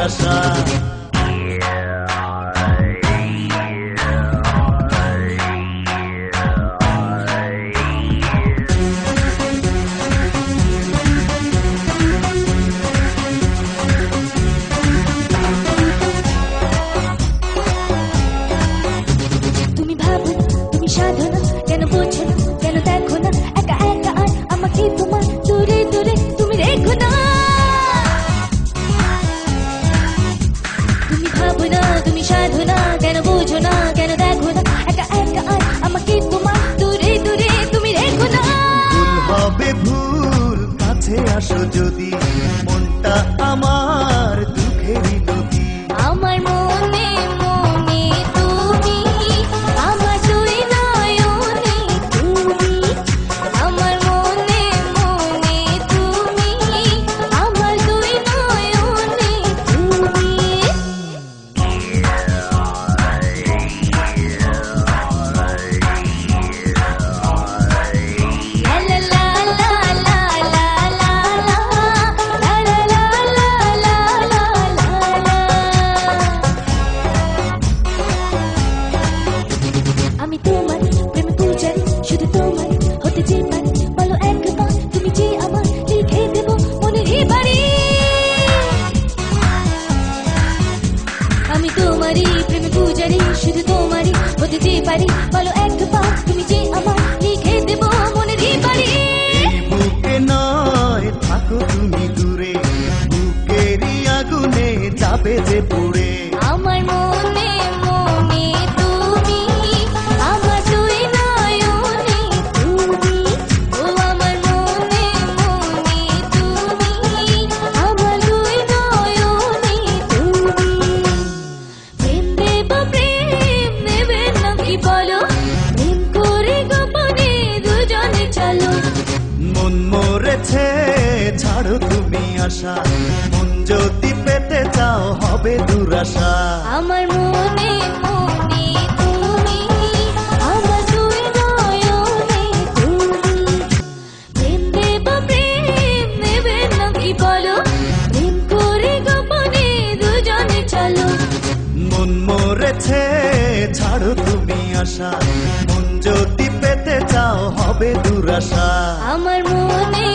দুরাশা। তুমি ভাবো তুমি সাধনা, কেন বোঝো না, কেন দেখো না, একা একা আর আমাকে তোমার দূরে দূরে তুমি রেখো না। তুমি ভাবো না তুমি সাধনা, কেন বোঝো না, কেন দেখো না, একা একা আর আমাকে তোমার দূরে দূরে তুমি রেখো না। ভুল হবে ভুল, কাছে আসো যদি, মনটা আমার দুঃখেরই নদী। আমার মনে মনে তুমি, আমার দুই নয়নে তুমি, আমার মনে মনে তুমি, আমার দুই নয়নে তুমি। লা লা লা লা লা লা লা লা লা লা লা লা লা। আমি তোমার প্রেম পূজারি, শুধু তোমার হতে যে পারি, বলো একবার তুমি যে আমার লিখে দেব মনের বাড়ি। আমি তোমারই প্রেম পূজারি, শুধু তোমারই হতে যে পারি, বলো একবার তুমি যে আমার লিখে দেব মনের বাড়ি। এই বুকে নয় থাকো তুমি দূরে, বুকেরই আগুনে যাবে যে পুড়ে। আমার মনে মনে তুমি, আমার দুই নয়নে তুমি, ও আমার মনে মনে তুমি, আমার দুই নয়নে তুমি। প্রেম দেব প্রেম নেবে নাকি বলো, প্রেম করে গোপনে দুজনে চলো। মন মরেছে ছাড়ো তুমি আশা, মন যদি পেতে চাও হবে দুরাশা। আমার মনে মনে তুমি, আমার দুই নয়নে তুমি। প্রেম দেব প্রেম নেবে নাকি বলো, প্রেম করে গোপনে দুজনে চলো। মন মরেছে ছাড়ো তুমি আশা, মন যদি পেতে চাও হবে দুরাশা। আমার মনে